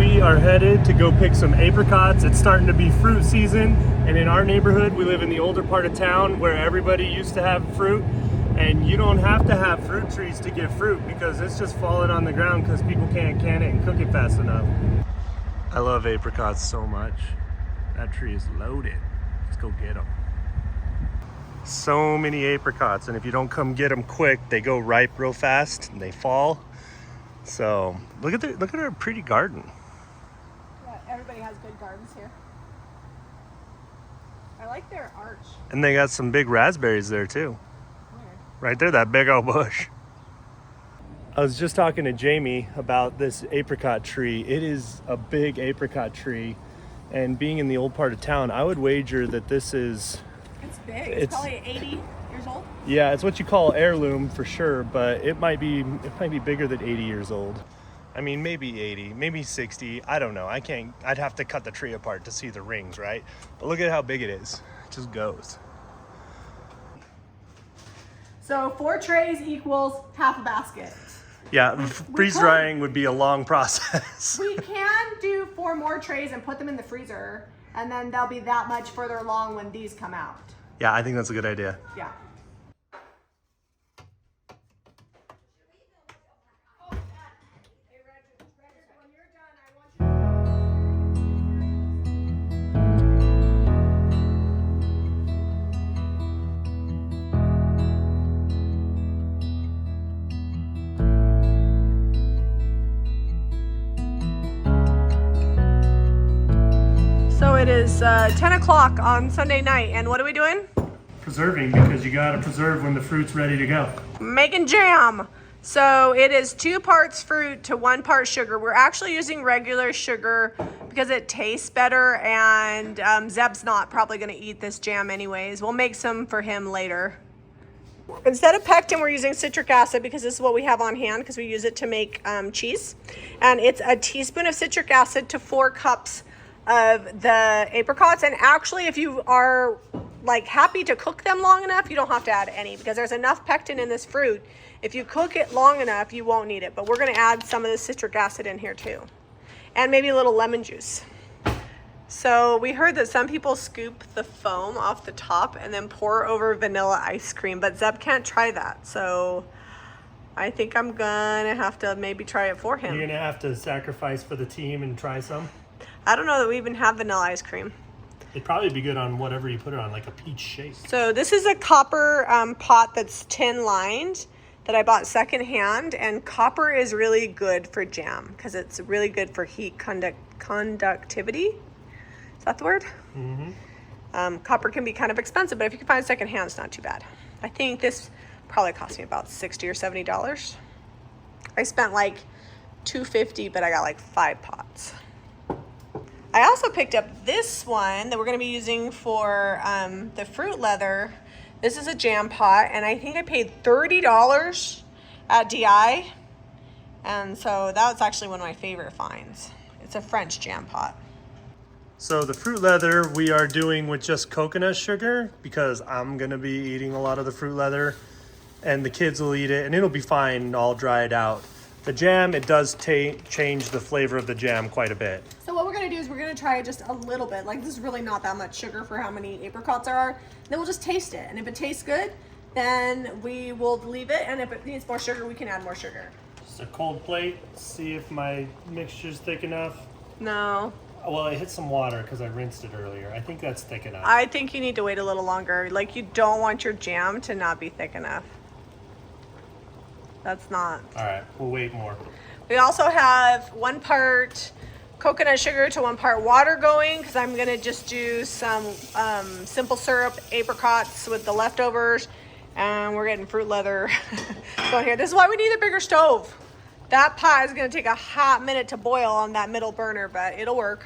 we are headed to go pick some apricots. It's starting to be fruit season, and in our neighborhood, we live in the older part of town where everybody used to have fruit, and you don't have to have fruit trees to get fruit because it's just falling on the ground because people can't can it and cook it fast enough. I love apricots so much. That tree is loaded. Let's go get them. So many apricots, and if you don't come get them quick, they go ripe real fast and they fall. So look at our pretty garden. Yeah, everybody has good gardens here. I like their arch. And they got some big raspberries there too. Where? Right there, that big old bush. I was just talking to Jamie about this apricot tree. It is a big apricot tree, and being in the old part of town, I would wager that this is... It's big. It's probably 80 years old. Yeah, it's what you call heirloom for sure, but it might be bigger than 80 years old. I mean, maybe 80, maybe 60. I don't know. I'd have to cut the tree apart to see the rings, right? But look at how big it is. It just goes. So 4 trays equals half a basket. Yeah, freeze drying would be a long process. We can do 4 more trays and put them in the freezer, and then they'll be that much further along when these come out. Yeah, I think that's a good idea. Yeah. So it is 10 o'clock on Sunday night, and what are we doing? Preserving, because you gotta preserve when the fruit's ready to go. Making jam. So it is 2 parts fruit to 1 part sugar. We're actually using regular sugar because it tastes better, and Zeb's not probably gonna eat this jam anyways. We'll make some for him later. Instead of pectin, we're using citric acid because this is what we have on hand because we use it to make cheese. And it's a teaspoon of citric acid to 4 cups of the apricots. And actually, if you are like happy to cook them long enough, you don't have to add any because there's enough pectin in this fruit. If you cook it long enough, you won't need it. But we're going to add some of the citric acid in here too, and maybe a little lemon juice. So we heard that some people scoop the foam off the top and then pour over vanilla ice cream, but Zeb can't try that. So I think I'm gonna have to maybe try it for him. You're gonna have to sacrifice for the team and try some? I don't know that we even have vanilla ice cream. It'd probably be good on whatever you put it on, like a peach shake. So this is a copper pot that's tin lined that I bought secondhand, and copper is really good for jam because it's really good for heat conductivity. Is that the word? Mm-hmm. Copper can be kind of expensive, but if you can find secondhand, it's not too bad. I think this probably cost me about $60 or $70. I spent like $250, but I got like 5 pots. I also picked up this one that we're going to be using for the fruit leather. This is a jam pot, and I think I paid $30 at DI. And so that was actually one of my favorite finds. It's a French jam pot. So the fruit leather we are doing with just coconut sugar because I'm going to be eating a lot of the fruit leather, and the kids will eat it, and it'll be fine all dried out. The jam, it does change the flavor of the jam quite a bit. So what we're going to do is we're going to try just a little bit. Like, this is really not that much sugar for how many apricots there are. Then we'll just taste it. And if it tastes good, then we will leave it. And if it needs more sugar, we can add more sugar. Just a cold plate, see if my mixture's thick enough. No. Well, I hit some water because I rinsed it earlier. I think that's thick enough. I think you need to wait a little longer. Like, you don't want your jam to not be thick enough. That's not. All right, we'll wait more. We also have 1 part coconut sugar to 1 part water going because I'm going to just do some simple syrup apricots with the leftovers, and we're getting fruit leather going here. This is why we need a bigger stove. That pot is going to take a hot minute to boil on that middle burner, but it'll work.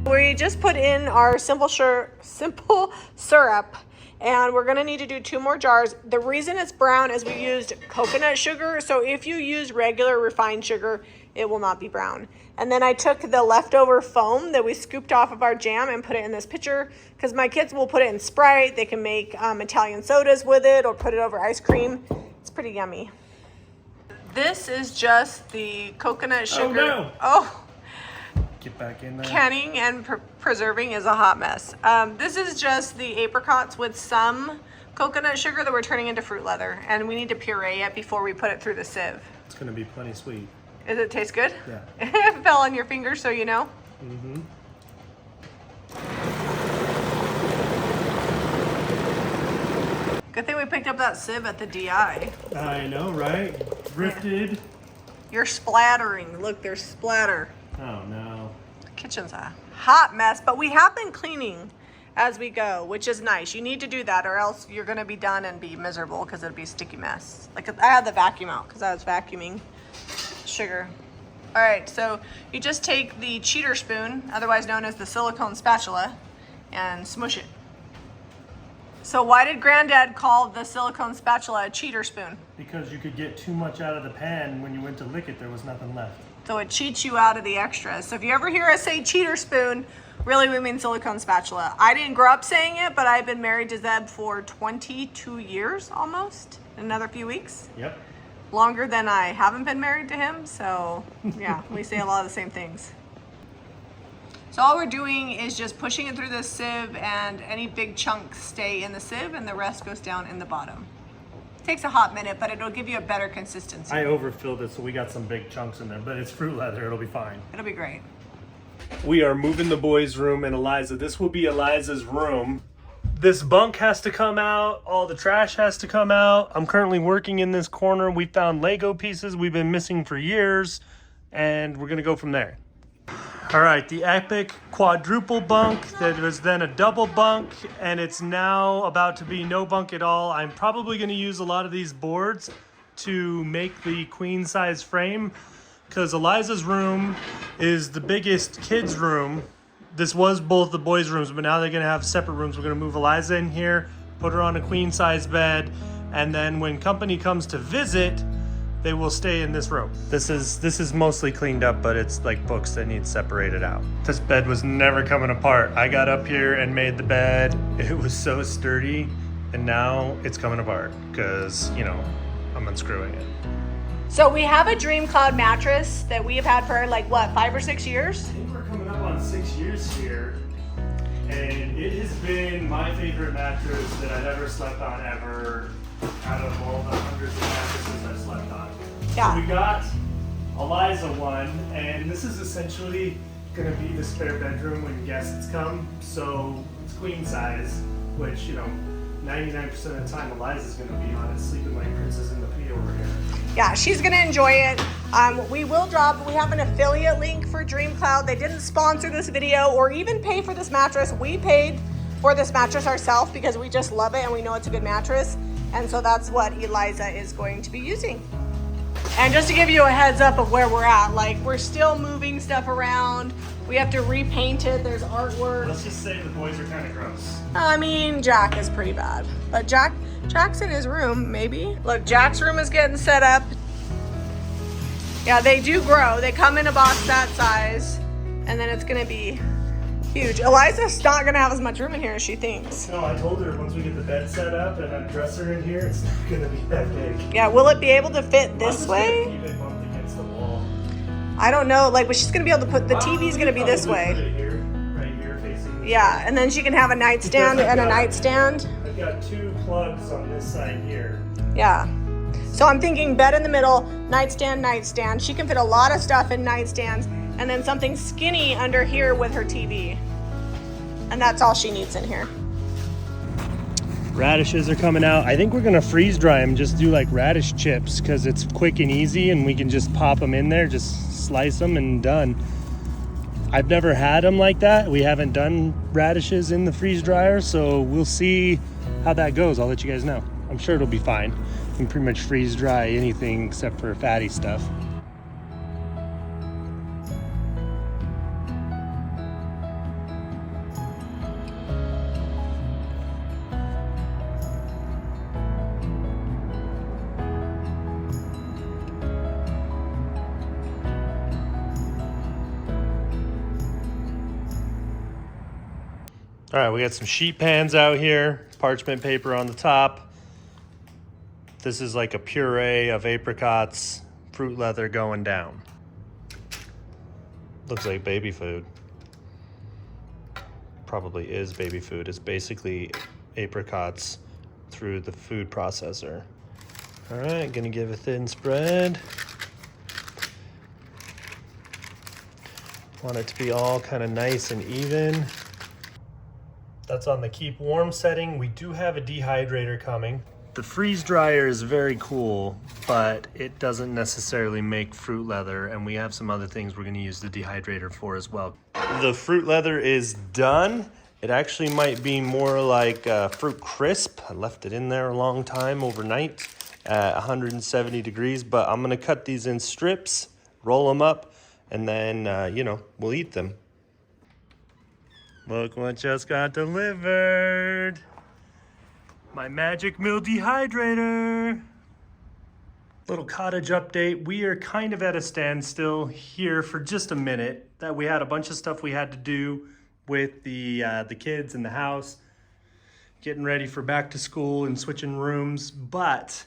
We just put in our simple syrup, and we're gonna need to do 2 more jars. The reason it's brown is we used coconut sugar. So if you use regular refined sugar, it will not be brown. And then I took the leftover foam that we scooped off of our jam and put it in this pitcher because my kids will put it in Sprite. They can make Italian sodas with it or put it over ice cream. It's pretty yummy. This is just the coconut sugar. Oh no! Oh. Get back in there. Canning and preserving is a hot mess. This is just the apricots with some coconut sugar that we're turning into fruit leather, and we need to puree it before we put it through the sieve. It's gonna be plenty sweet. Does it taste good? Yeah. It fell on your fingers, so you know. Mm-hmm. Good thing we picked up that sieve at the DI. I know, right? Drifted. You're splattering. Look, there's splatter. Oh no. The kitchen's a hot mess, but we have been cleaning as we go, which is nice. You need to do that or else you're gonna be done and be miserable because it'll be a sticky mess. Like I had the vacuum out because I was vacuuming sugar. All right, so you just take the cheater spoon, otherwise known as the silicone spatula, and smush it. So why did Granddad call the silicone spatula a cheater spoon? Because you could get too much out of the pan. When you went to lick it, there was nothing left. So it cheats you out of the extras. So if you ever hear us say cheater spoon, really we mean silicone spatula. I didn't grow up saying it, but I've been married to Zeb for 22 years almost, in another few weeks. Yep. Longer than I haven't been married to him, so yeah, we say a lot of the same things. So all we're doing is just pushing it through the sieve, and any big chunks stay in the sieve and the rest goes down in the bottom. It takes a hot minute, but it'll give you a better consistency. I overfilled it, so we got some big chunks in there, but it's fruit leather, it'll be fine. It'll be great. We are moving the boys' room, and Eliza, this will be Eliza's room. This bunk has to come out, all the trash has to come out. I'm currently working in this corner. We found Lego pieces we've been missing for years, and we're gonna go from there. All right, the epic quadruple bunk that was then a double bunk, and it's now about to be no bunk at all. I'm probably gonna use a lot of these boards to make the queen size frame, because Eliza's room is the biggest kids' room. This was both the boys' rooms, but now they're gonna have separate rooms. We're gonna move Eliza in here, put her on a queen size bed, and then when company comes to visit, they will stay in this room. This is mostly cleaned up, but it's like books that need separated out. This bed was never coming apart. I got up here and made the bed. It was so sturdy, and now it's coming apart because, you know, I'm unscrewing it. So we have a Dream Cloud mattress that we have had for like what, 5 or 6 years? I think we're coming up on 6 years here, and it has been my favorite mattress that I've ever slept on ever, out of all the hundreds of mattresses I've slept on. Yeah. So we got Eliza one, and this is essentially gonna be the spare bedroom when guests come. So it's queen size, which, you know, 99% of the time Eliza's gonna be on it, sleeping like Princess in the Pea over here. Yeah, she's gonna enjoy it. We have an affiliate link for Dream Cloud. They didn't sponsor this video or even pay for this mattress. We paid for this mattress ourselves because we just love it and we know it's a good mattress. And so that's what Eliza is going to be using. And just to give you a heads up of where we're at, like we're still moving stuff around. We have to repaint it. There's artwork. Let's just say the boys are kind of gross. I mean, Jack is pretty bad, but Jack's in his room, maybe. Look, Jack's room is getting set up. Yeah, they do grow. They come in a box that size, and then it's gonna be huge. Eliza's not gonna have as much room in here as she thinks. No, I told her once we get the bed set up and a dresser in here, it's not gonna be that big. Yeah, will it be able to fit this way? Keep it bumped against the wall. I don't know, like, but she's gonna be able to put, the TV's gonna be this Probably way. put it here, right here, facing this Yeah, way. and then she can have a nightstand and a nightstand. I've got 2 plugs on this side here. Yeah. So I'm thinking bed in the middle, nightstand, nightstand. She can fit a lot of stuff in nightstands, and then something skinny under here with her TV. And that's all she needs in here. Radishes are coming out. I think we're gonna freeze dry them, just do like radish chips, because it's quick and easy and we can just pop them in there, just slice them and done. I've never had them like that. We haven't done radishes in the freeze dryer, so we'll see how that goes. I'll let you guys know. I'm sure it'll be fine. You can pretty much freeze dry anything except for fatty stuff. All right, we got some sheet pans out here, parchment paper on the top. This is like a puree of apricots, fruit leather going down. Looks like baby food. Probably is baby food. It's basically apricots through the food processor. All right, gonna give a thin spread. Want it to be all kind of nice and even. That's on the keep warm setting. We do have a dehydrator coming. The freeze dryer is very cool, but it doesn't necessarily make fruit leather, and we have some other things we're gonna use the dehydrator for as well. The fruit leather is done. It actually might be more like fruit crisp. I left it in there a long time overnight at 170 degrees, but I'm gonna cut these in strips, roll them up, and then, we'll eat them. Look what just got delivered. My Magic Mill dehydrator. Little cottage update. We are kind of at a standstill here for just a minute. That we had a bunch of stuff we had to do with the kids in the house, getting ready for back to school and switching rooms, but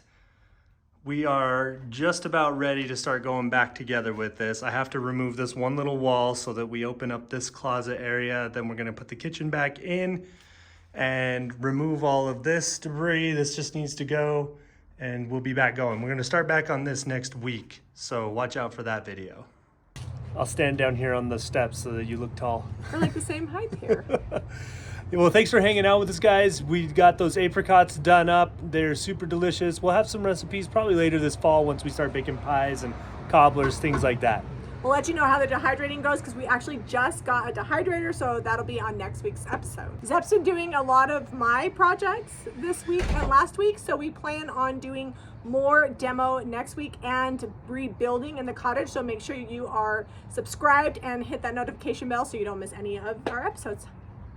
we are just about ready to start going back together with this. I have to remove this one little wall so that we open up this closet area. Then we're gonna put the kitchen back in and remove all of this debris. This just needs to go, and we'll be back going. We're gonna start back on this next week, so watch out for that video. I'll stand down here on the steps so that you look tall. We're like the same height here. Well, thanks for hanging out with us, guys. We got those apricots done up. They're super delicious. We'll have some recipes probably later this fall once we start baking pies and cobblers, things like that. We'll let you know how the dehydrating goes because we actually just got a dehydrator, so that'll be on next week's episode. Zep's been doing a lot of my projects this week and last week, so we plan on doing more demo next week and rebuilding in the cottage. So make sure you are subscribed and hit that notification bell so you don't miss any of our episodes.